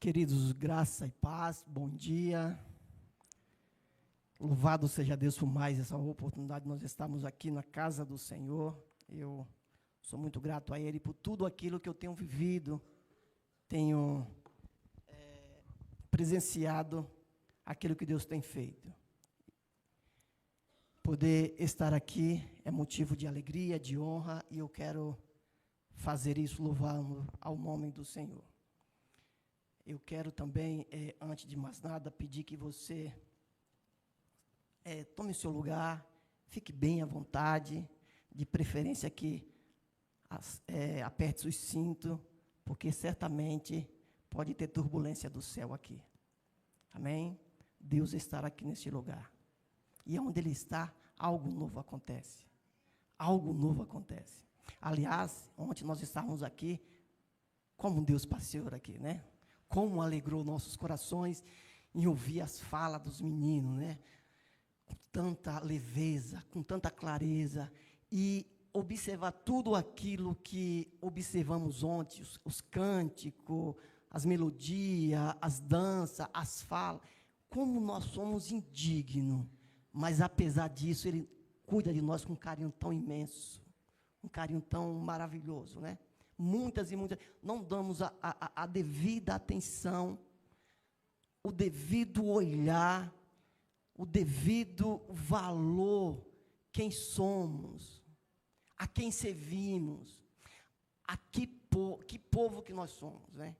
Queridos, graça e paz, bom dia. Louvado seja Deus por mais essa oportunidade de nós estarmos aqui na casa do Senhor. Eu sou muito grato a Ele por tudo aquilo que eu tenho vivido, tenho presenciado aquilo que Deus tem feito. Poder estar aqui é motivo de alegria, de honra, e eu quero fazer isso louvando ao nome do Senhor. Eu quero também, antes de mais nada, pedir que você tome o seu lugar, fique bem à vontade, de preferência que aperte os cintos, porque certamente pode ter turbulência do céu aqui. Amém? Deus estará aqui neste lugar. E onde Ele está, algo novo acontece. Algo novo acontece. Aliás, ontem nós estávamos aqui, como Deus passeou aqui, né? Como alegrou nossos corações em ouvir as falas dos meninos, né? Com tanta leveza, com tanta clareza, e observar tudo aquilo que observamos ontem, os cânticos, as melodias, as danças, as falas, como nós somos indignos, mas apesar disso, Ele cuida de nós com um carinho tão imenso, um carinho tão maravilhoso, né? Muitas e muitas, não damos a devida atenção, o devido olhar, o devido valor, quem somos, a quem servimos, que povo que nós somos, né?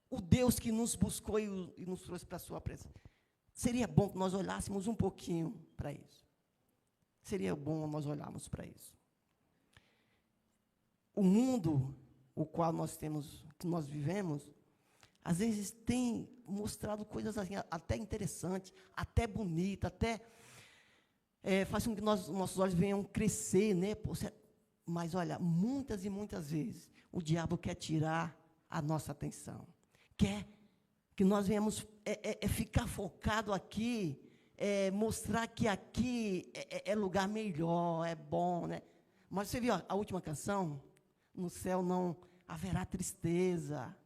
O Deus que nos buscou e nos trouxe para a sua presença. Seria bom que nós olhássemos um pouquinho para isso. Seria bom nós olharmos para isso. O mundo o qual que nós vivemos, às vezes tem mostrado coisas assim, até interessantes, até bonitas, até faz com que nossos olhos venham crescer, né? Mas olha, muitas e muitas vezes o diabo quer tirar a nossa atenção, quer que nós venhamos ficar focado aqui, mostrar que aqui é lugar melhor, é bom, né? Mas você viu a última canção? No céu não haverá tristeza,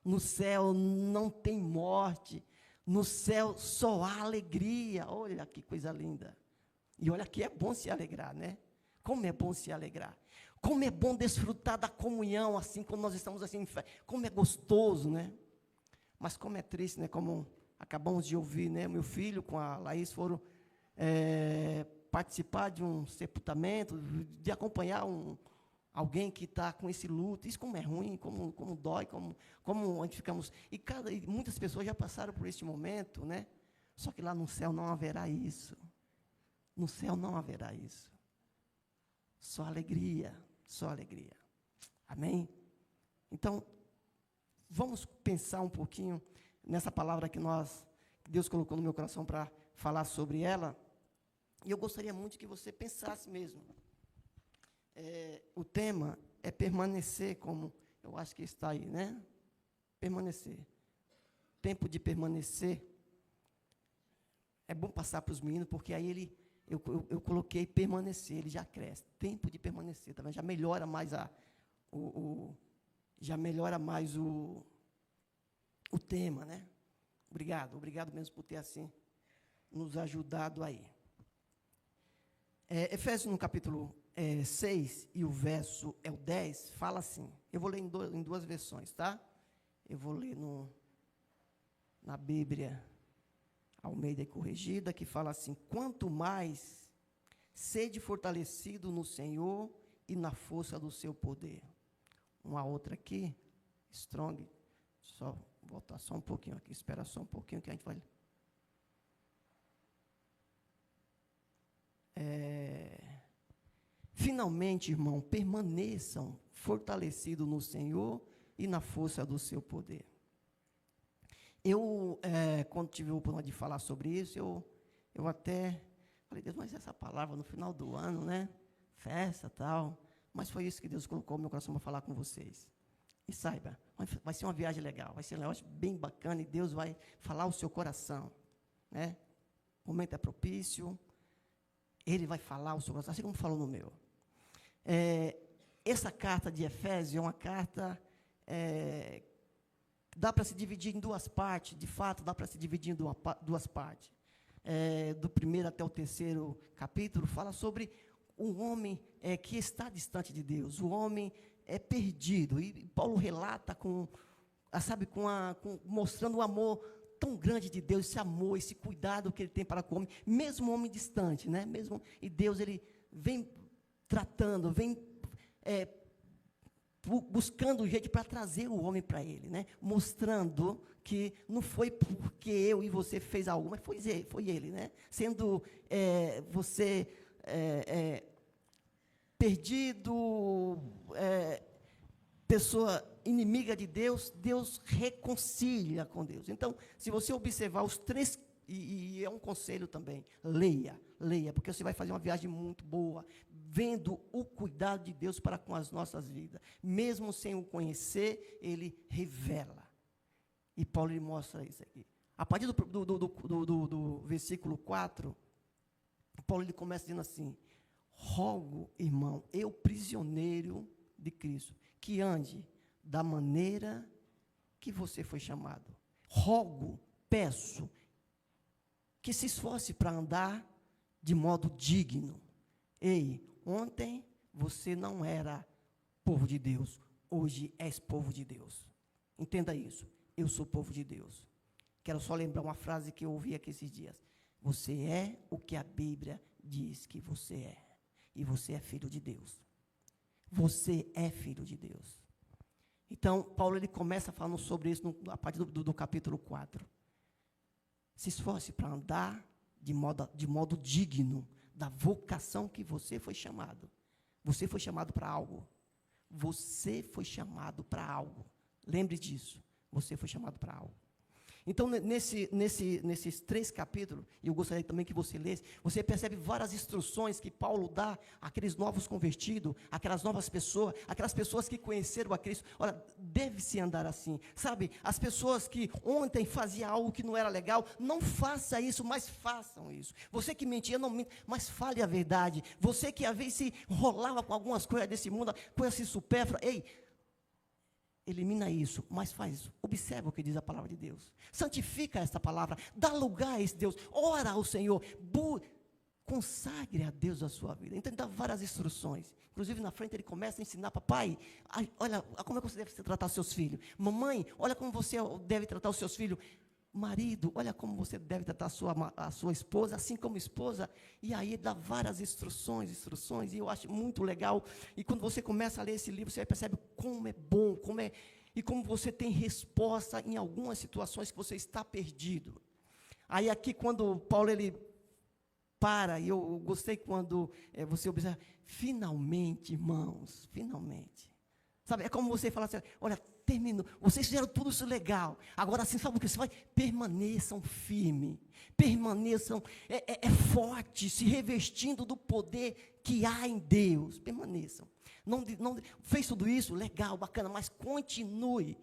no céu não tem morte, no céu só há alegria. Olha que coisa linda. E olha que é bom se alegrar, né? Como é bom se alegrar. Como é bom desfrutar da comunhão, assim, quando nós estamos assim em fé. Como é gostoso, né? Mas como é triste, né? Como acabamos de ouvir, né? Meu filho com a Laís foram participar de um sepultamento, de acompanhar alguém que está com esse luto. Isso como é ruim, como dói, como a gente ficamos... E muitas pessoas já passaram por este momento, né? Só que lá no céu não haverá isso. No céu não haverá isso. Só alegria, só alegria. Amém? Então, vamos pensar um pouquinho nessa palavra que Deus colocou no meu coração para falar sobre ela. E eu gostaria muito que você pensasse mesmo. O tema é permanecer, como eu acho que está aí, né? Permanecer. Tempo de permanecer. É bom passar para os meninos, porque aí eu coloquei permanecer, ele já cresce. Tempo de permanecer, tá vendo? Já melhora mais o tema, né? Obrigado mesmo por ter assim nos ajudado aí. Efésios no capítulo 6, e o verso é o 10, fala assim, eu vou ler em duas versões, tá? Eu vou ler na Bíblia Almeida e Corrigida, que fala assim: quanto mais sede fortalecido no Senhor e na força do seu poder. Uma outra aqui, Strong, só voltar só um pouquinho aqui, espera só um pouquinho que a gente vai... Finalmente, irmão, permaneçam fortalecidos no Senhor e na força do seu poder. Eu, quando tive a oportunidade de falar sobre isso, eu até falei, Deus, mas essa palavra no final do ano, né? Festa, tal. Mas foi isso que Deus colocou no meu coração para falar com vocês. E saiba, vai ser uma viagem legal, vai ser um negócio bem bacana e Deus vai falar o seu coração, né? O momento é propício, Ele vai falar o seu coração, assim como falou no meu. Essa carta de Efésios é uma carta dá para se dividir em duas partes, de fato, dá para se dividir em duas partes. Do primeiro até o terceiro capítulo, fala sobre um homem que está distante de Deus, o homem é perdido, e Paulo relata mostrando o amor tão grande de Deus, esse amor, esse cuidado que ele tem para com o homem, mesmo o homem distante, né? E Deus, ele vem tratando, vem buscando um jeito para trazer o homem para ele, né? Mostrando que não foi porque eu e você fez algo, mas foi ele, né? Sendo você perdido, pessoa inimiga de Deus, Deus reconcilia com Deus. Então, se você observar os três, e é um conselho também, leia, porque você vai fazer uma viagem muito boa, vendo o cuidado de Deus para com as nossas vidas. Mesmo sem o conhecer, ele revela. E Paulo ele mostra isso aqui. A partir do versículo 4, Paulo ele começa dizendo assim: rogo, irmão, eu prisioneiro de Cristo, que ande da maneira que você foi chamado. Rogo, peço, que se esforce para andar de modo digno. Ei, ontem você não era povo de Deus, hoje és povo de Deus. Entenda isso, eu sou povo de Deus. Quero só lembrar uma frase que eu ouvi aqui esses dias. Você é o que a Bíblia diz que você é. E você é filho de Deus. Você é filho de Deus. Então, Paulo ele começa falando sobre isso a partir do capítulo 4. Se esforce para andar de modo digno da vocação que você foi chamado. Você foi chamado para algo. Você foi chamado para algo. Lembre disso. Você foi chamado para algo. Então, nesses 3 capítulos, e eu gostaria também que você lesse, você percebe várias instruções que Paulo dá àqueles novos convertidos, aquelas novas pessoas, aquelas pessoas que conheceram a Cristo. Olha, deve-se andar assim, sabe? As pessoas que ontem faziam algo que não era legal, não faça isso, mas façam isso. Você que mentia, não minta, mas fale a verdade. Você que às vezes se rolava com algumas coisas desse mundo, coisas supérfluas, ei, elimina isso, mas faz isso. Observa o que diz a palavra de Deus. Santifica esta palavra, dá lugar a esse Deus, ora ao Senhor, consagre a Deus a sua vida. Então, ele dá várias instruções. Inclusive, na frente, ele começa a ensinar, papai, olha como é que você deve tratar os seus filhos. Mamãe, olha como você deve tratar os seus filhos. Marido, olha como você deve tratar a sua esposa, assim como esposa. E aí, ele dá várias instruções, e eu acho muito legal. E quando você começa a ler esse livro, você percebe como é bom, e como você tem resposta em algumas situações que você está perdido. Aí, aqui, quando Paulo, ele para, e eu gostei quando você observa, finalmente, irmãos, finalmente. Sabe, é como você falar assim, olha, terminou, vocês fizeram tudo isso legal, agora assim, sabe o que você vai? Permaneçam firmes, permaneçam fortes, se revestindo do poder que há em Deus, permaneçam. Não fez tudo isso, legal, bacana, mas continue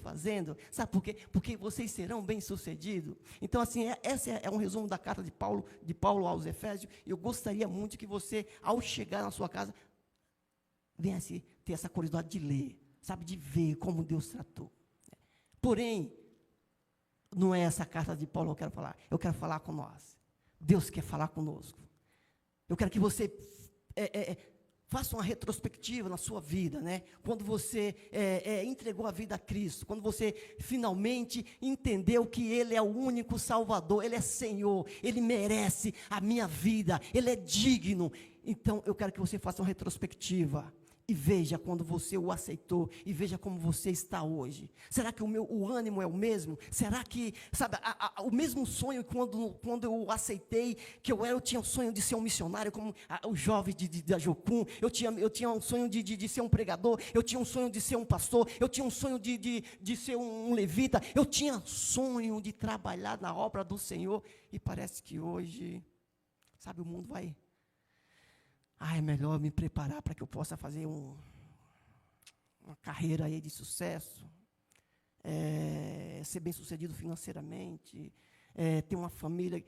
fazendo, sabe por quê? Porque vocês serão bem-sucedidos. Então, assim, esse é um resumo da carta de Paulo aos Efésios, e eu gostaria muito que você, ao chegar na sua casa, venha ter essa curiosidade de ler, sabe, de ver como Deus tratou. Porém, não é essa carta de Paulo que eu quero falar com nós. Deus quer falar conosco. Eu quero que você faça uma retrospectiva na sua vida, né? Quando você entregou a vida a Cristo, quando você finalmente entendeu que Ele é o único Salvador, Ele é Senhor, Ele merece a minha vida, Ele é digno. Então, eu quero que você faça uma retrospectiva e veja quando você o aceitou, e veja como você está hoje. Será que o ânimo é o mesmo? Será que, sabe, o mesmo sonho quando eu aceitei, que eu tinha o sonho de ser um missionário, como o jovem de Ajocum, eu tinha um sonho de ser um pregador, eu tinha um sonho de ser um pastor, eu tinha um sonho de ser um levita, eu tinha sonho de trabalhar na obra do Senhor, e parece que hoje, sabe, o mundo vai... é melhor me preparar para que eu possa fazer uma carreira aí de sucesso, ser bem-sucedido financeiramente, ter uma família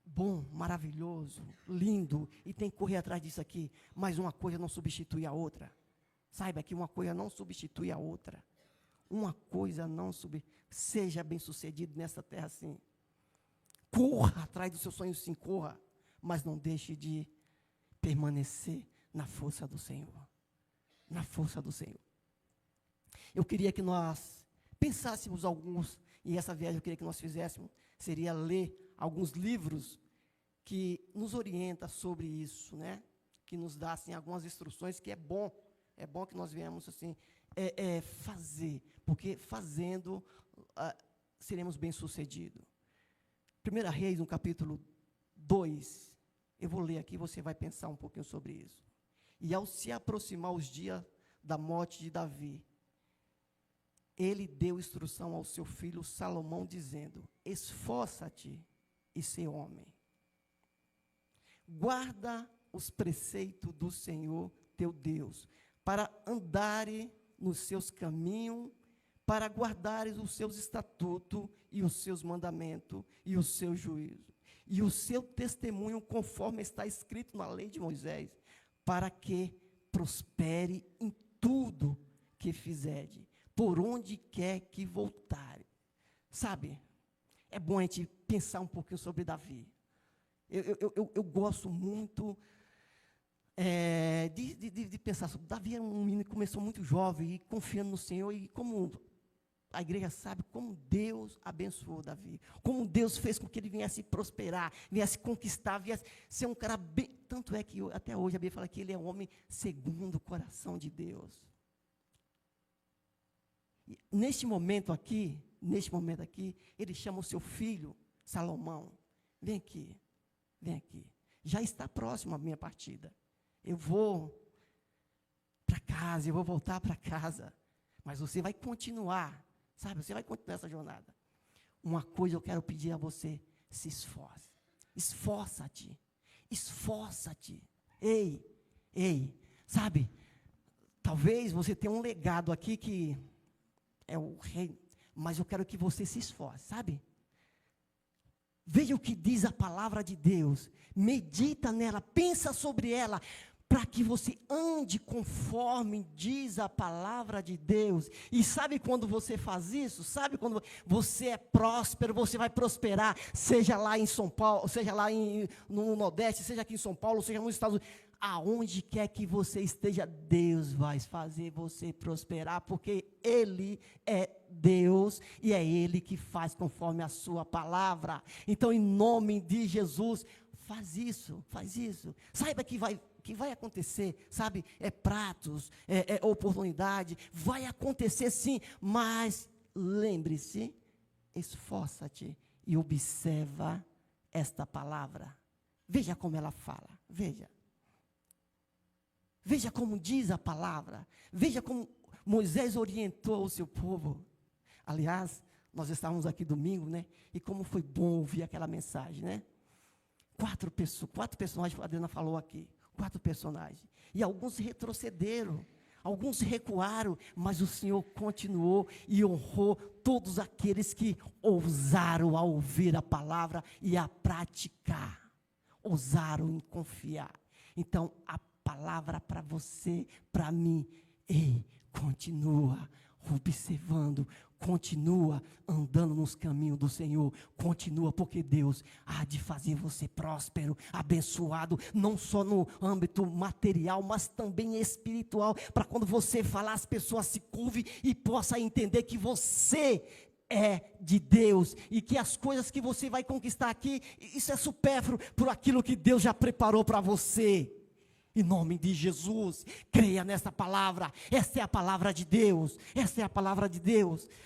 bom, maravilhoso, lindo, e tem que correr atrás disso aqui. Mas uma coisa não substitui a outra. Saiba que uma coisa não substitui a outra. uma coisa não seja bem-sucedido nessa terra, sim. Corra atrás dos seus sonhos, sim, corra. Mas não deixe de permanecer na força do Senhor. Na força do Senhor. Eu queria que nós pensássemos alguns, e essa viagem eu queria que nós fizéssemos, seria ler alguns livros que nos orientam sobre isso, né? Que nos dá, assim, algumas instruções, que é bom que nós venhamos, assim, fazer, porque fazendo, seremos bem-sucedidos. 1 Reis, no capítulo 2, eu vou ler aqui, você vai pensar um pouquinho sobre isso. E ao se aproximar os dias da morte de Davi, ele deu instrução ao seu filho Salomão, dizendo: esforça-te e sê homem. Guarda os preceitos do Senhor teu Deus, para andares nos seus caminhos, para guardares os seus estatutos e os seus mandamentos e os seus juízos, e o seu testemunho, conforme está escrito na lei de Moisés, para que prospere em tudo que fizerdes, por onde quer que voltare. Sabe, é bom a gente pensar um pouquinho sobre Davi. Eu gosto muito de pensar sobre Davi. Era um menino que começou muito jovem e confiando no Senhor, e como a igreja sabe, como Deus abençoou Davi, como Deus fez com que ele viesse prosperar, viesse conquistar, viesse ser um cara bem, tanto é que até hoje a Bíblia fala que ele é um homem segundo o coração de Deus. E neste momento aqui, ele chama o seu filho, Salomão: vem aqui, já está próximo a minha partida, eu vou para casa, eu vou voltar para casa, mas você vai continuar, sabe, você vai continuar essa jornada. Uma coisa eu quero pedir a você: se esforce, esforça-te, ei, sabe, talvez você tenha um legado aqui que é o rei, mas eu quero que você se esforce, sabe? Veja o que diz a palavra de Deus, medita nela, pensa sobre ela, para que você ande conforme diz a palavra de Deus. E sabe quando você faz isso? Sabe quando você é próspero, você vai prosperar, seja lá em São Paulo, seja lá no Nordeste, seja aqui em São Paulo, seja nos Estados Unidos, aonde quer que você esteja, Deus vai fazer você prosperar, porque Ele é Deus, e é Ele que faz conforme a sua palavra. Então, em nome de Jesus, faz isso, saiba que vai acontecer, sabe, pratos, oportunidade, vai acontecer sim, mas lembre-se, esforça-te e observa esta palavra, veja como ela fala, veja como diz a palavra, veja como Moisés orientou o seu povo. Aliás, nós estávamos aqui domingo, né, e como foi bom ouvir aquela mensagem, né, quatro personagens, a Adriana falou aqui, 4 personagens, e alguns retrocederam, alguns recuaram, mas o Senhor continuou e honrou todos aqueles que ousaram a ouvir a palavra e a praticar, ousaram em confiar. Então, a palavra para você, para mim: ei, continua observando, continua andando nos caminhos do Senhor, continua, porque Deus há de fazer você próspero, abençoado, não só no âmbito material, mas também espiritual, para quando você falar, as pessoas se curvem e possam entender que você é de Deus, e que as coisas que você vai conquistar aqui, isso é supérfluo por aquilo que Deus já preparou para você. Em nome de Jesus, creia nessa palavra. Essa é a palavra de Deus.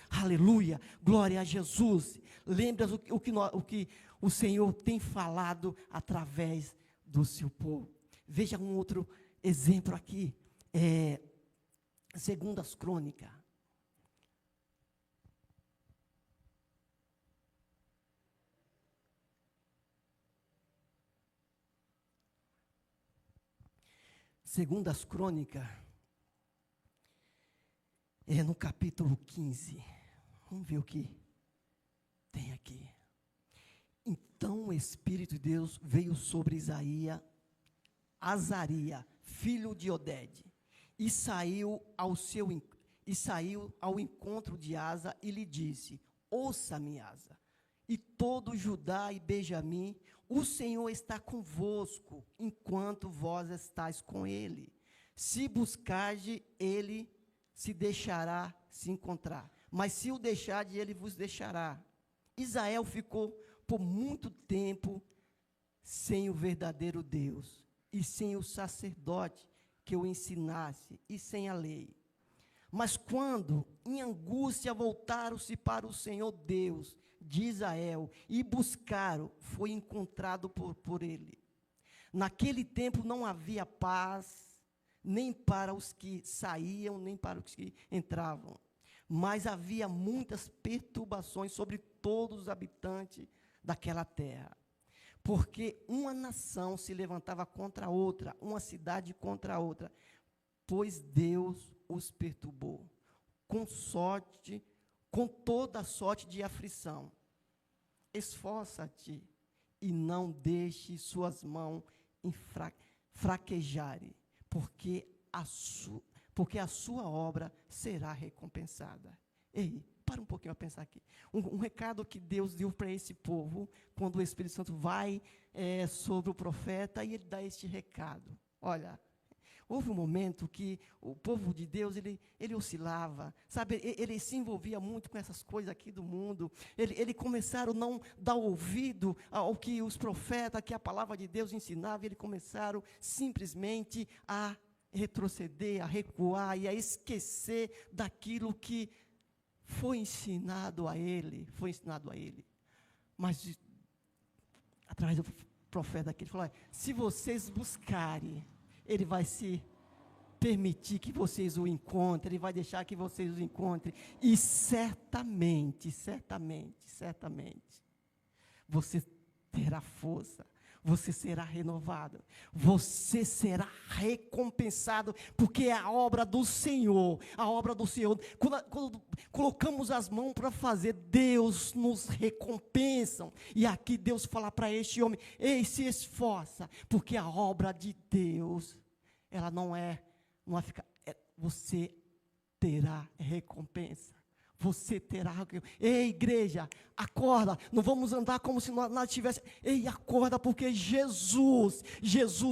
Aleluia, glória a Jesus. Lembra o que o Senhor tem falado através do seu povo. Veja um outro exemplo aqui. 2 Crônicas. Segundas Crônicas, no capítulo 15, vamos ver o que tem aqui. Então o Espírito de Deus veio sobre Azaria, filho de Odede, e saiu e saiu ao encontro de Asa e lhe disse: ouça-me, Asa, e todo Judá e Benjamim, o Senhor está convosco, enquanto vós estáis com ele. Se buscarde, ele se deixará se encontrar, mas se o deixarde, ele vos deixará. Israel ficou por muito tempo sem o verdadeiro Deus, e sem o sacerdote que o ensinasse, e sem a lei. Mas quando, em angústia, voltaram-se para o Senhor Deus de Israel, e buscaram, foi encontrado por ele. Naquele tempo não havia paz, nem para os que saíam, nem para os que entravam. Mas havia muitas perturbações sobre todos os habitantes daquela terra. Porque uma nação se levantava contra a outra, uma cidade contra a outra, pois Deus os perturbou, com toda sorte de aflição. Esforça-te e não deixe suas mãos fraquejarem, porque a sua obra será recompensada. Ei, para um pouquinho a pensar aqui. Um recado que Deus deu para esse povo, quando o Espírito Santo vai sobre o profeta, e ele dá este recado. Olha, houve um momento que o povo de Deus, ele oscilava, sabe, ele se envolvia muito com essas coisas aqui do mundo, ele começaram a não dar ouvido ao que os profetas, que a palavra de Deus ensinava, eles começaram simplesmente a retroceder, a recuar e a esquecer daquilo que foi ensinado a ele. Mas, através do profeta aqui, ele falou: se vocês buscarem, ele vai se permitir que vocês o encontrem, ele vai deixar que vocês o encontrem, e certamente, você terá força, você será renovado, você será recompensado, porque é a obra do Senhor, quando colocamos as mãos para fazer, Deus nos recompensa, e aqui Deus fala para este homem: ei, se esforça, porque a obra de Deus, ela não vai ficar, você terá recompensa. Você terá. Ei, igreja, acorda, não vamos andar como se nós tivéssemos. Ei, acorda, porque Jesus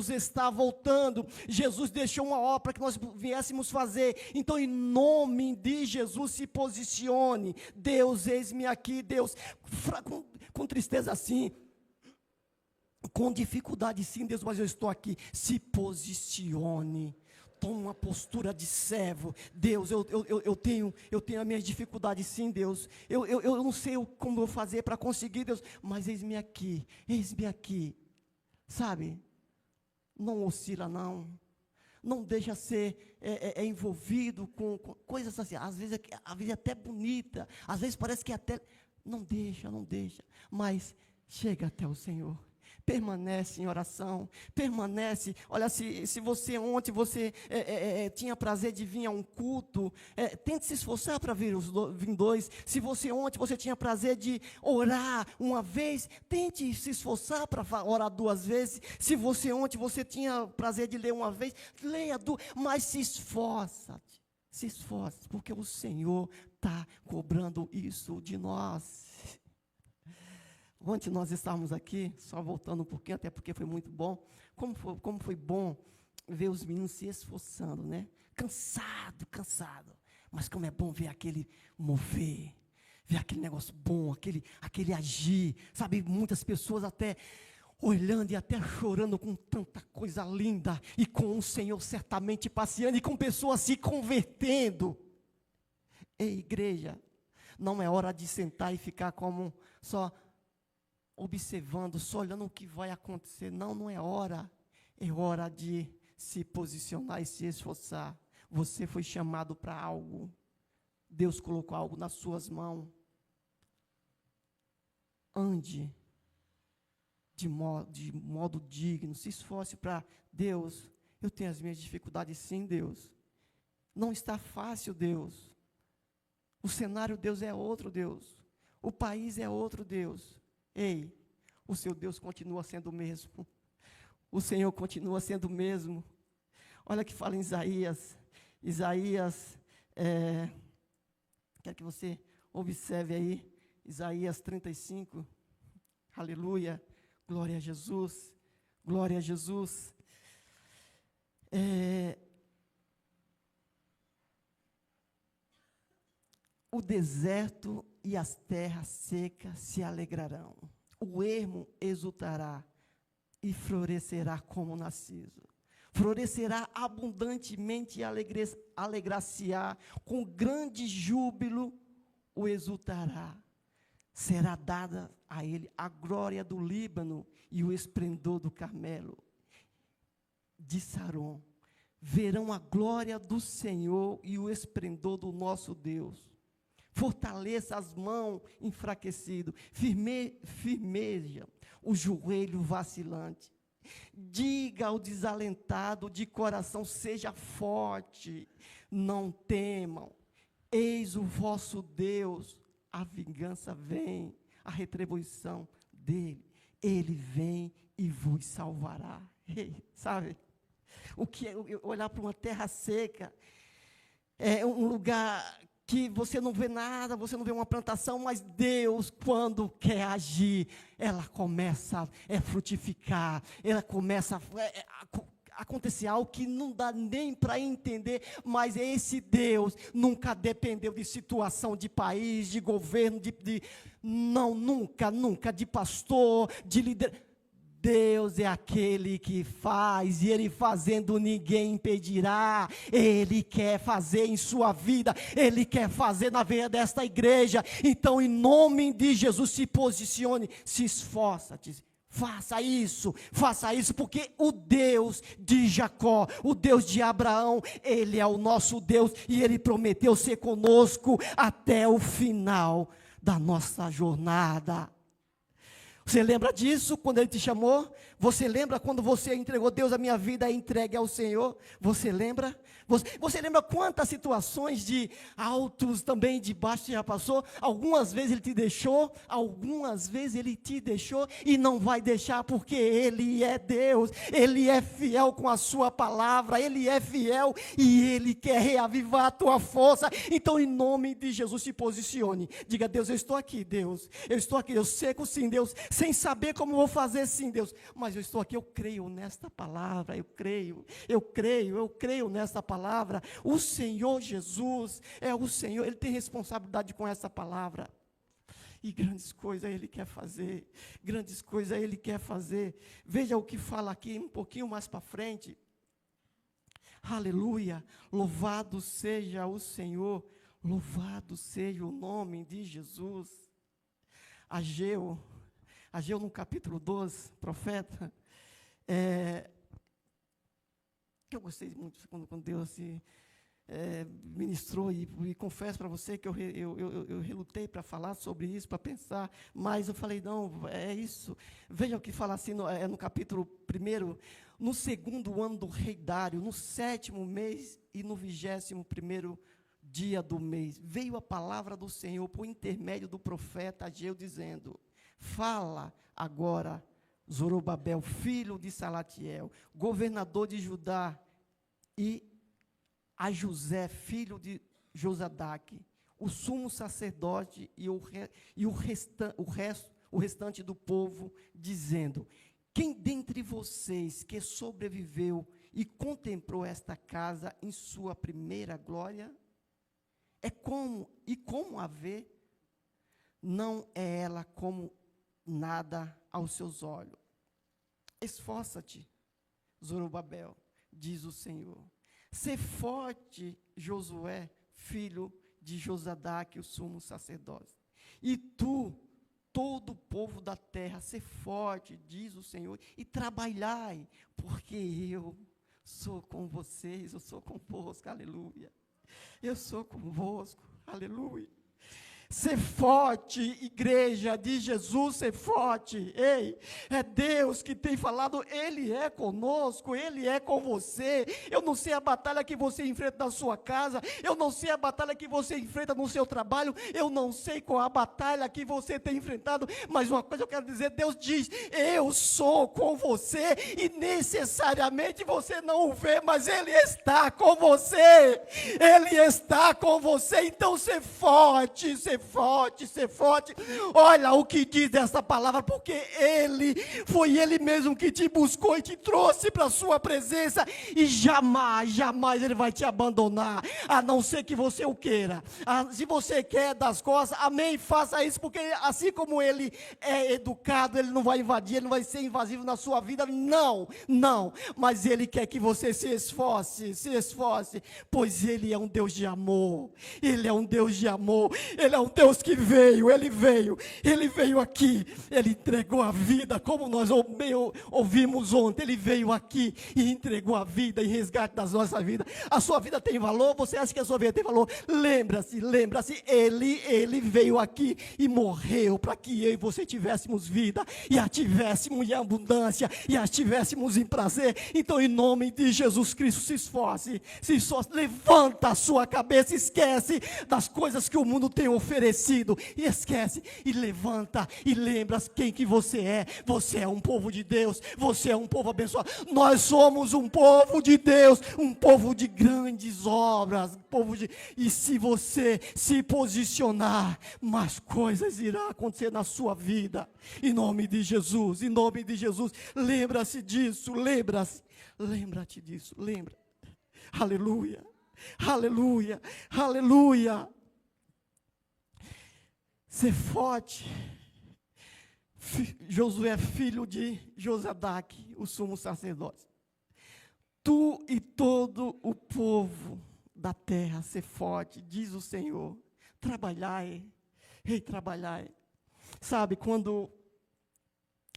está voltando. Jesus deixou uma obra para que nós viéssemos fazer. Então, em nome de Jesus, se posicione. Deus, eis-me aqui. Deus, com tristeza assim, com dificuldade sim, Deus, mas eu estou aqui. Se posicione. Toma uma postura de servo. Deus, eu tenho a minha dificuldade sim, Deus. Eu não sei como eu vou fazer para conseguir, Deus, mas eis-me aqui. Sabe? Não oscila, não. Não deixa ser envolvido com coisas assim, às vezes até bonita, às vezes parece que até, não deixa, mas chega até o Senhor. Permanece em oração, olha, se você ontem, tinha prazer de vir a um culto, tente se esforçar para vir dois. Se você ontem, tinha prazer de orar uma vez, tente se esforçar para orar 2 vezes. Se você ontem, tinha prazer de ler uma vez, leia 2, mas se esforça, porque o Senhor está cobrando isso de nós. Ontem nós estávamos aqui, só voltando um pouquinho, até porque foi muito bom. Como foi bom ver os meninos se esforçando, né? Cansado. Mas como é bom ver aquele mover, ver aquele negócio bom, aquele agir. Sabe, muitas pessoas até olhando e até chorando com tanta coisa linda. E com o Senhor certamente passeando, e com pessoas se convertendo. Ei, igreja, não é hora de sentar e ficar como só observando, só olhando o que vai acontecer. Não é hora. É hora de se posicionar e se esforçar. Você foi chamado para algo. Deus colocou algo nas suas mãos. Ande de modo digno. Se esforce para Deus. Eu tenho as minhas dificuldades sim, Deus. Não está fácil, Deus. O cenário, Deus, é outro, Deus. O país é outro, Deus. Ei, o seu Deus continua sendo o mesmo. O Senhor continua sendo o mesmo. Olha que fala em Isaías Quero que você observe aí, Isaías 35, aleluia, glória a Jesus, glória a Jesus. O deserto e as terras secas se alegrarão, o ermo exultará e florescerá como narciso. Florescerá abundantemente e alegrar-se-á, com grande júbilo o exultará. Será dada a ele a glória do Líbano e o esplendor do Carmelo. De Saron, verão a glória do Senhor e o esplendor do nosso Deus. Fortaleça as mãos enfraquecidas, firmeja o joelho vacilante. Diga ao desalentado de coração, seja forte, não temam, eis o vosso Deus, a vingança vem, a retribuição dele, ele vem e vos salvará. Sabe, o que é olhar para uma terra seca, é um lugar que você não vê nada, você não vê uma plantação, mas Deus, quando quer agir, ela começa a frutificar, ela começa a acontecer algo que não dá nem para entender, mas esse Deus nunca dependeu de situação de país, de governo, não, nunca, de pastor, de líder. Deus é aquele que faz, e Ele fazendo ninguém impedirá. Ele quer fazer em sua vida, Ele quer fazer na veia desta igreja. Então, em nome de Jesus, se posicione, se esforça, faça isso, porque o Deus de Jacó, o Deus de Abraão, Ele é o nosso Deus, e Ele prometeu ser conosco até o final da nossa jornada. Você lembra disso quando Ele te chamou? Você lembra quando você entregou? Deus, a minha vida é entregue ao Senhor. Você lembra? Você lembra quantas situações de altos também, de baixos, você já passou? Algumas vezes Ele te deixou, e não vai deixar, porque Ele é Deus, Ele é fiel com a sua palavra, Ele é fiel e Ele quer reavivar a tua força. Então, em nome de Jesus, se posicione, diga: Deus, eu estou aqui, Deus, eu estou aqui, eu seco sim, Deus, sem saber como vou fazer sim, Deus, mas eu estou aqui, eu creio nesta palavra, eu creio nesta palavra. O Senhor Jesus é o Senhor, Ele tem responsabilidade com essa palavra, e grandes coisas Ele quer fazer, veja o que fala aqui, um pouquinho mais para frente, aleluia, louvado seja o Senhor, louvado seja o nome de Jesus. Ageu no capítulo 12, profeta, que eu gostei muito quando Deus se ministrou, e confesso para você que eu relutei para falar sobre isso, para pensar, mas eu falei, não, é isso. Veja o que fala assim, no capítulo 1, no segundo ano do rei Dário, no 7º mês e no 21º dia do mês, veio a palavra do Senhor por intermédio do profeta Ageu, dizendo: fala agora, Zorobabel, filho de Salatiel, governador de Judá, e a José, filho de Josadaque, o sumo sacerdote e o restante do povo, dizendo: quem dentre vocês que sobreviveu e contemplou esta casa em sua primeira glória? Como a vê, não é ela como nada aos seus olhos. Esforça-te, Zorobabel, diz o Senhor. Sê forte, Josué, filho de Josadaque, o sumo sacerdote. E tu, todo o povo da terra, sê forte, diz o Senhor, e trabalhai, porque eu sou com vocês, eu sou convosco, aleluia. Eu sou convosco, aleluia. Ser forte, igreja de Jesus, ser forte. Ei, é Deus que tem falado, Ele é conosco, Ele é com você. Eu não sei a batalha que você enfrenta na sua casa, eu não sei a batalha que você enfrenta no seu trabalho, eu não sei qual a batalha que você tem enfrentado, mas uma coisa eu quero dizer, Deus diz, eu sou com você, e necessariamente você não o vê, mas Ele está com você, Ele está com você. Então ser forte, ser forte, ser forte. Olha o que diz essa palavra, porque foi Ele mesmo que te buscou e te trouxe para a sua presença, e jamais, jamais Ele vai te abandonar, a não ser que você o queira. Se você quer das costas, amém, faça isso, porque assim como Ele é educado, Ele não vai invadir, Ele não vai ser invasivo na sua vida, não, mas Ele quer que você se esforce, pois Ele é um Deus de amor, Ele é um Deus de amor, Ele é um Deus que Ele veio aqui, Ele entregou a vida, como nós ouvimos ontem, Ele veio aqui e entregou a vida em resgate das nossas vidas. A sua vida tem valor? Você acha que a sua vida tem valor? Lembra-se, Ele veio aqui e morreu para que eu e você tivéssemos vida, e a tivéssemos em abundância, e a tivéssemos em prazer. Então, em nome de Jesus Cristo, se esforce, levanta a sua cabeça, esquece das coisas que o mundo tem oferecido, e esquece, e levanta, e lembra quem que você é um povo de Deus, você é um povo abençoado, nós somos um povo de Deus, um povo de grandes obras, e se você se posicionar, mais coisas irão acontecer na sua vida, em nome de Jesus, lembra-se disso, lembra-te disso, aleluia, aleluia, aleluia. Ser forte. Josué, filho de Josadaque, o sumo sacerdote. Tu e todo o povo da terra, ser forte, diz o Senhor. Trabalhai, trabalhai. Sabe, quando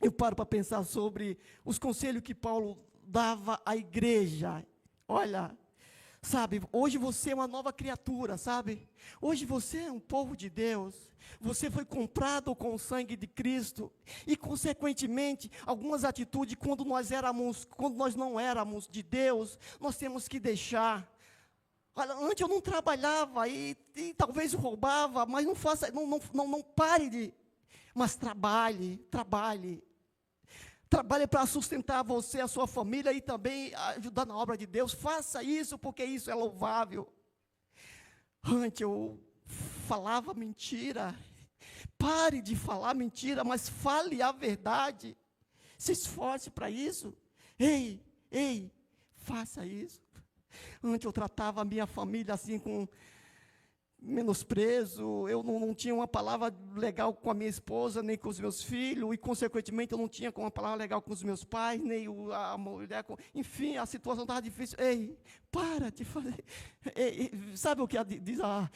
eu paro para pensar sobre os conselhos que Paulo dava à igreja, olha, sabe, hoje você é uma nova criatura, sabe? Hoje você é um povo de Deus. Você foi comprado com o sangue de Cristo. E, consequentemente, algumas atitudes, quando nós não éramos de Deus, nós temos que deixar. Olha, antes eu não trabalhava e talvez roubava, mas não pare mas trabalhe. Trabalhe para sustentar você, a sua família e também ajudar na obra de Deus. Faça isso, porque isso é louvável. Antes eu falava mentira. Pare de falar mentira, mas fale a verdade. Se esforce para isso. Ei, faça isso. Antes eu tratava a minha família assim com menosprezo, eu não tinha uma palavra legal com a minha esposa, nem com os meus filhos, e consequentemente eu não tinha uma palavra legal com os meus pais, nem a mulher, enfim, a situação estava difícil. Ei, para de fazer. Sabe o que diz a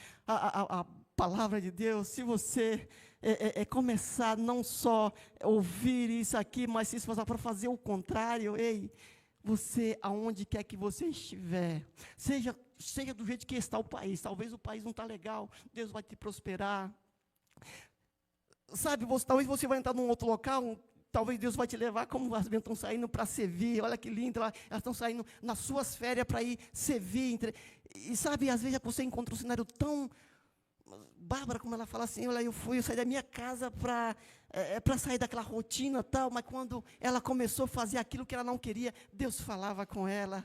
palavra de Deus? Se você começar não só a ouvir isso aqui, mas se esforçar para fazer o contrário, você, aonde quer que você estiver, seja do jeito que está o país, talvez o país não está legal, Deus vai te prosperar, sabe, talvez você vai entrar num outro local, talvez Deus vai te levar, como as meninas estão saindo para servir, olha que lindo, elas estão saindo nas suas férias para ir servir, e sabe, às vezes você encontra um cenário tão, Bárbara, como ela fala assim, olha, eu saí da minha casa para sair daquela rotina tal, mas quando ela começou a fazer aquilo que ela não queria, Deus falava com ela,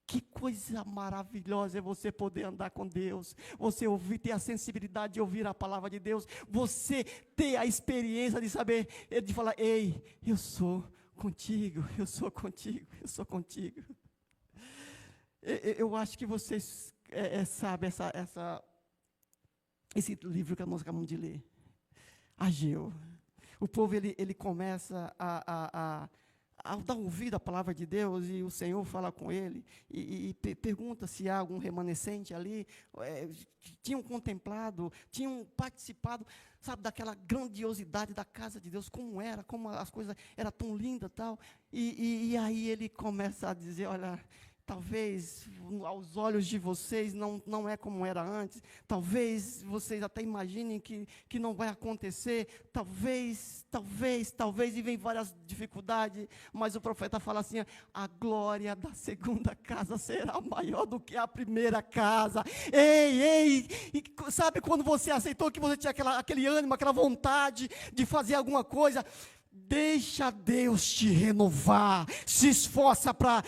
que coisa maravilhosa é você poder andar com Deus, você ter a sensibilidade de ouvir a palavra de Deus, você ter a experiência de saber, de falar, ei, eu sou contigo. Eu acho que vocês sabem esse livro que nós acabamos de ler, Ageu. O povo ele começa a dar ouvido à palavra de Deus, e o Senhor fala com ele, e pergunta se há algum remanescente ali, tinham contemplado, tinham participado, sabe, daquela grandiosidade da casa de Deus, como as coisas eram tão lindas, tal, e aí ele começa a dizer, olha, talvez aos olhos de vocês não é como era antes, talvez vocês até imaginem que não vai acontecer, talvez, e vem várias dificuldades, mas o profeta fala assim, a glória da segunda casa será maior do que a primeira casa. Ei, e sabe quando você aceitou que você tinha aquele ânimo, aquela vontade de fazer alguma coisa? Deixa Deus te renovar, se esforça para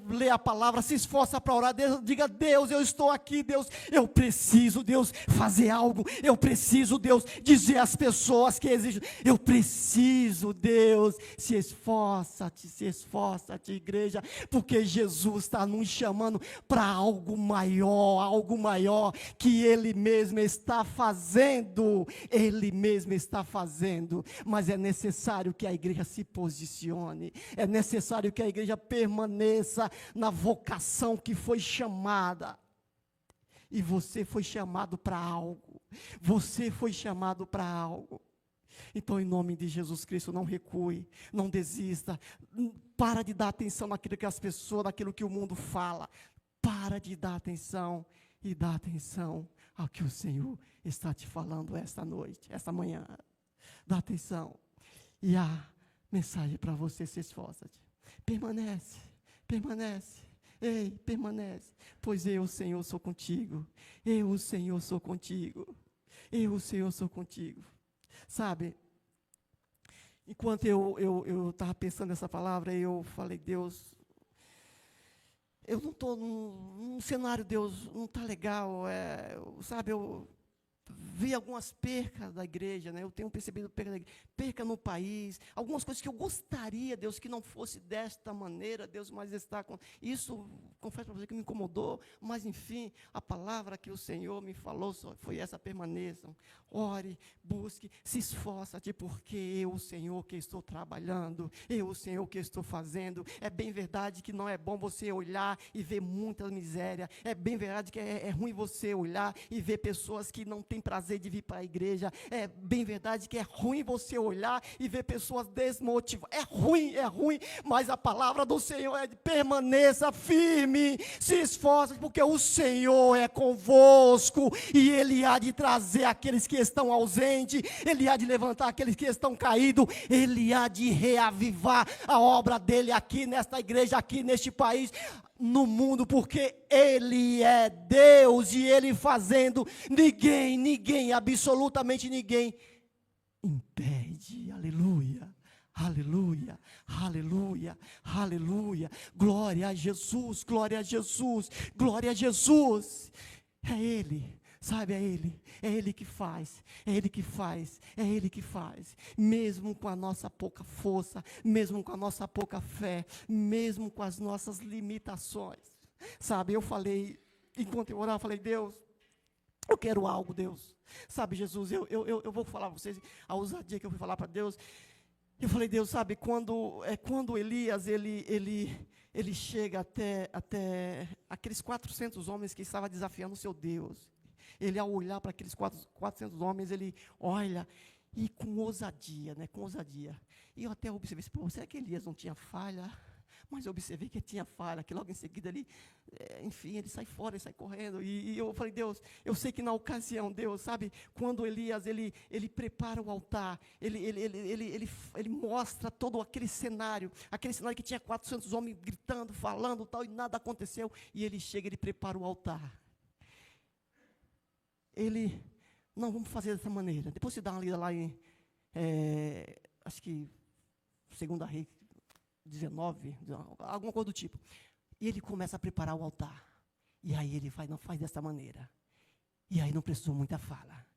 ler a palavra, se esforça para orar, Deus, diga, Deus, eu estou aqui, Deus, eu preciso, Deus, fazer algo, eu preciso, Deus, dizer às pessoas que exigem, eu preciso, Deus, se esforça-te, igreja, porque Jesus está nos chamando para algo maior, que Ele mesmo está fazendo, mas é necessário que a igreja se posicione, é necessário que a igreja permaneça na vocação que foi chamada, e você foi chamado para algo, então em nome de Jesus Cristo, não recue, não desista, para de dar atenção naquilo que as pessoas, naquilo que o mundo fala, para de dar atenção, e dá atenção ao que o Senhor está te falando esta noite, esta manhã, dá atenção. E a mensagem para você: se esforça-te, permanece, permanece, pois eu, Senhor, sou contigo, sabe, enquanto eu estava pensando nessa palavra, eu falei, Deus, eu não estou num cenário, Deus, não está legal, sabe, eu vi algumas percas da igreja, né? Eu tenho percebido perca no país, algumas coisas que eu gostaria, Deus, que não fosse desta maneira, Deus, mas isso, confesso para você que me incomodou, mas enfim, a palavra que o Senhor me falou foi essa: permaneçam, ore, busque, se esforça-te, porque eu, o Senhor, que estou trabalhando, eu, o Senhor, que estou fazendo. É bem verdade que não é bom você olhar e ver muita miséria, é bem verdade que é ruim você olhar e ver pessoas que não têm prazer de vir para a igreja, é bem verdade que é ruim você olhar e ver pessoas desmotivadas, é ruim, mas a palavra do Senhor é de permaneça firme, se esforce, porque o Senhor é convosco, e Ele há de trazer aqueles que estão ausentes, Ele há de levantar aqueles que estão caídos, Ele há de reavivar a obra dEle aqui nesta igreja, aqui neste país, no mundo, porque Ele é Deus, e Ele fazendo, ninguém, absolutamente ninguém impede. Aleluia, glória a Jesus, é Ele, sabe, é Ele que faz, mesmo com a nossa pouca força, mesmo com a nossa pouca fé, mesmo com as nossas limitações, sabe, eu falei, enquanto eu orava, eu falei, Deus, eu quero algo, Deus, sabe, Jesus, eu vou falar para vocês, a ousadia que eu fui falar para Deus, eu falei, Deus, sabe, quando Elias, ele chega até aqueles 400 homens que estavam desafiando o seu Deus, ele, ao olhar para aqueles 400 homens, ele olha, e com ousadia, e eu até observei, será que Elias não tinha falha? Mas eu observei que tinha falha, que logo em seguida enfim, ele sai fora, ele sai correndo, e eu falei, Deus, eu sei que na ocasião, Deus, sabe, quando Elias, ele prepara o altar, ele mostra todo aquele cenário que tinha 400 homens gritando, falando, tal, e nada aconteceu, e ele chega, ele prepara o altar, não, vamos fazer dessa maneira, depois você dá uma lida lá em, acho que, 2 Reis 19, alguma coisa do tipo. E ele começa a preparar o altar. E aí ele não faz dessa maneira. E aí não precisou muita fala.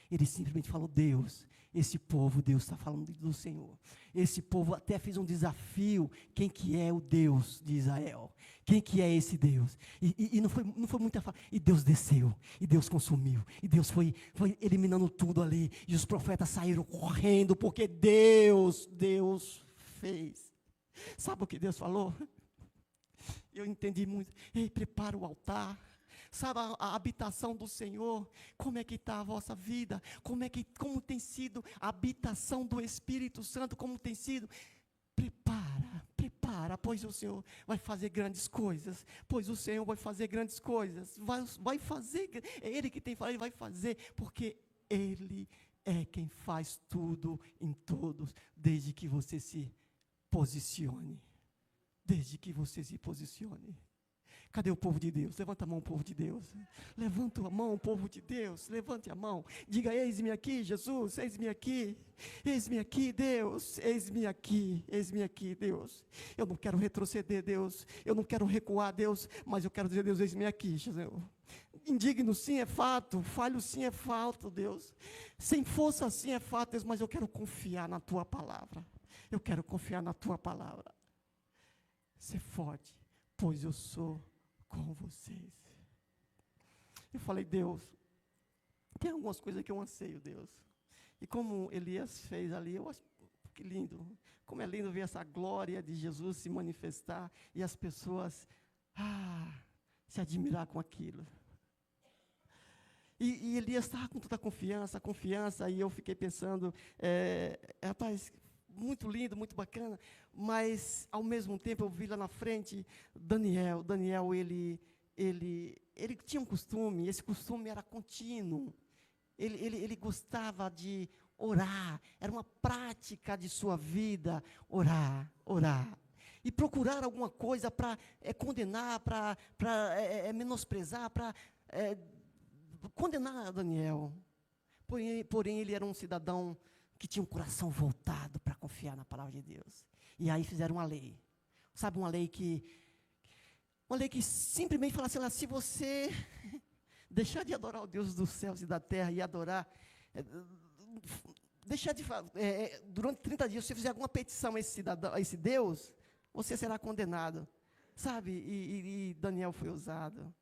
Ele simplesmente falou, Deus, esse povo, Deus está falando do Senhor. Esse povo até fez um desafio, quem que é o Deus de Israel? Quem que é esse Deus? E não foi muita fala. E Deus desceu, e Deus consumiu, e Deus foi eliminando tudo ali. E os profetas saíram correndo, porque Deus fez. Sabe o que Deus falou? Eu entendi muito. Ei, prepara o altar. Sabe a habitação do Senhor? Como é que está a vossa vida? Como tem sido a habitação do Espírito Santo? Como tem sido? Prepara. declara, pois o Senhor vai fazer grandes coisas, pois o Senhor vai fazer grandes coisas, vai fazer, é Ele que tem falado, Ele vai fazer, porque Ele é quem faz tudo em todos, desde que você se posicione, desde que você se posicione. Cadê o povo de Deus? Levanta a mão, povo de Deus. Levanta a mão, povo de Deus. Levante a mão. Diga, eis-me aqui, Jesus. Eis-me aqui. Eis-me aqui, Deus. Eis-me aqui. Eis-me aqui, Deus. Eu não quero retroceder, Deus. Eu não quero recuar, Deus. Mas eu quero dizer, Deus, eis-me aqui, Jesus. Indigno sim é fato. Falho sim é fato, Deus. Sem força sim é fato, Deus. Mas eu quero confiar na Tua palavra. Eu quero confiar na Tua palavra. Ser forte, pois eu sou com vocês. Eu falei, Deus, tem algumas coisas que eu anseio, Deus. E como Elias fez ali, eu acho que lindo. Como é lindo ver essa glória de Jesus se manifestar e as pessoas se admirar com aquilo. E Elias estava com toda confiança, e eu fiquei pensando, rapaz, muito lindo, muito bacana, mas ao mesmo tempo eu vi lá na frente Daniel, ele tinha um costume, esse costume era contínuo, ele gostava de orar, era uma prática de sua vida, orar, e procurar alguma coisa para condenar, para menosprezar, para condenar Daniel, porém ele era um cidadão que tinha um coração voltado para confiar na palavra de Deus. E aí fizeram uma lei. Sabe, uma lei que simplesmente fala assim, se você deixar de adorar o Deus dos céus e da terra e adorar, deixar de durante 30 dias, se você fizer alguma petição a esse Deus, você será condenado. Sabe, e Daniel foi usado.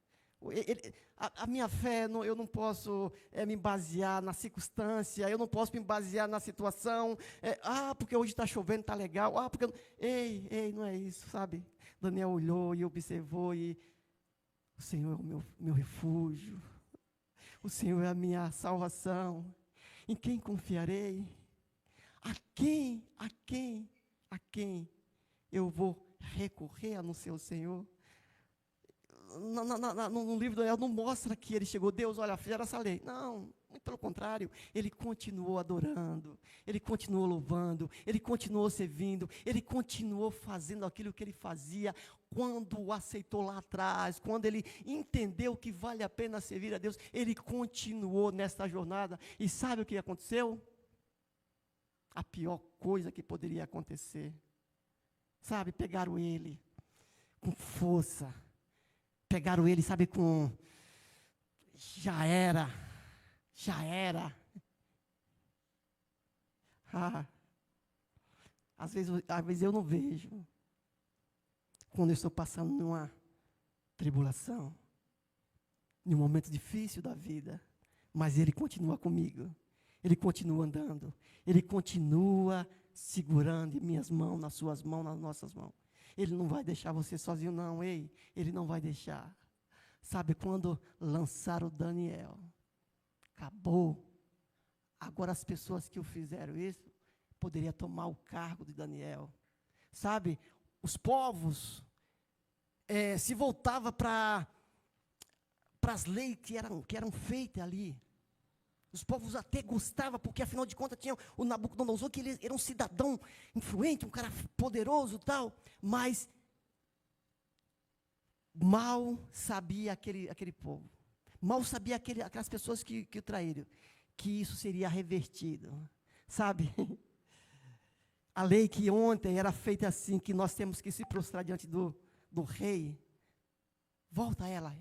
A minha fé, eu não posso me basear na circunstância, eu não posso me basear na situação, porque hoje está chovendo, está legal, porque... Ei, não é isso, sabe? Daniel olhou e observou, e o Senhor é o meu refúgio, o Senhor é a minha salvação, em quem confiarei? A quem eu vou recorrer a não ser o Senhor? No livro do Daniel não mostra que ele chegou, Deus, olha, fizeram essa lei. Não, muito pelo contrário, ele continuou adorando, ele continuou louvando, ele continuou servindo, ele continuou fazendo aquilo que ele fazia quando o aceitou lá atrás, quando ele entendeu que vale a pena servir a Deus, ele continuou nesta jornada. E sabe o que aconteceu? A pior coisa que poderia acontecer. Sabe, pegaram ele com força. Pegaram ele, sabe, já era. Às vezes eu não vejo, quando eu estou passando numa tribulação, num momento difícil da vida, mas Ele continua comigo, Ele continua andando, Ele continua segurando em minhas mãos, nas suas mãos, nas nossas mãos. Ele não vai deixar você sozinho, não, Ele não vai deixar. Sabe, quando lançaram Daniel, acabou. Agora as pessoas que o fizeram isso, poderiam tomar o cargo de Daniel. Sabe, os povos se voltavam para as leis que eram feitas ali. Os povos até gostavam, porque afinal de contas tinha o Nabucodonosor, que ele era um cidadão influente, um cara poderoso e tal, mas mal sabia aquele povo, mal sabia aquelas pessoas que o traíram, que isso seria revertido, sabe? A lei que ontem era feita assim, que nós temos que se prostrar diante do rei, volta a ela,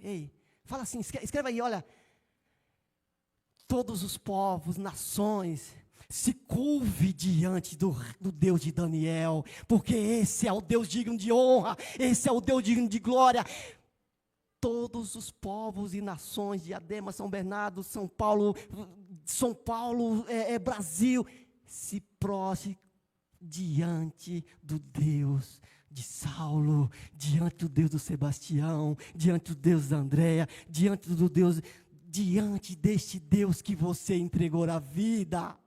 fala assim, escreva aí, olha, todos os povos, nações, se curve diante do Deus de Daniel, porque esse é o Deus digno de honra, esse é o Deus digno de glória. Todos os povos e nações, Diadema, São Bernardo, São Paulo, Brasil, se prostre diante do Deus de Saulo, diante do Deus do Sebastião, diante do Deus da Andréia, diante deste Deus que você entregou a vida.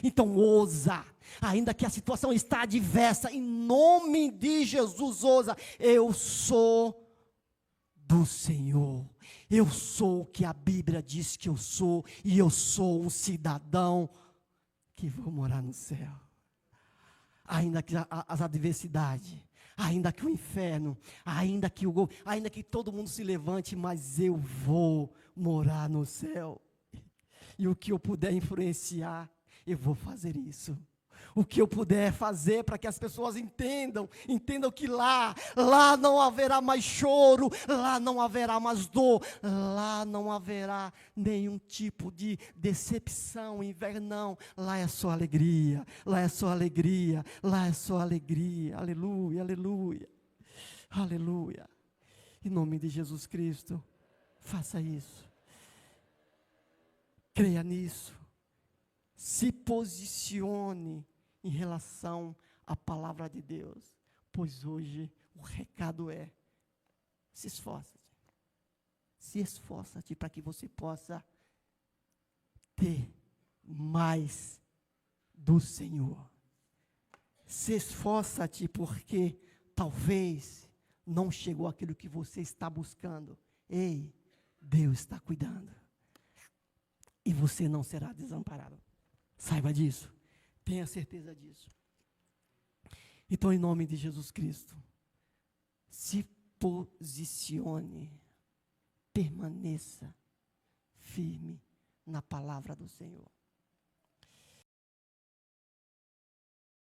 Então ousa, ainda que a situação está adversa, em nome de Jesus, ousa. Eu sou do Senhor. Eu sou o que a Bíblia diz que eu sou, e eu sou um cidadão que vou morar no céu. Ainda que as adversidades, ainda que o inferno, ainda que todo mundo se levante, mas eu vou morar no céu. E o que eu puder influenciar, eu vou fazer isso. O que eu puder fazer para que as pessoas entendam que lá não haverá mais choro, lá não haverá mais dor, lá não haverá nenhum tipo de decepção, inveja, não. Lá é só alegria, lá é só alegria, lá é só alegria. Aleluia, aleluia, aleluia. Em nome de Jesus Cristo, faça isso. Creia nisso. Se posicione em relação à palavra de Deus, pois hoje o recado é: se esforça-te para que você possa ter mais do Senhor. Se esforça-te porque talvez não chegou aquilo que você está buscando. Ei, Deus está cuidando. E você não será desamparado. Saiba disso. Tenha certeza disso. Então, em nome de Jesus Cristo, se posicione, permaneça firme na palavra do Senhor.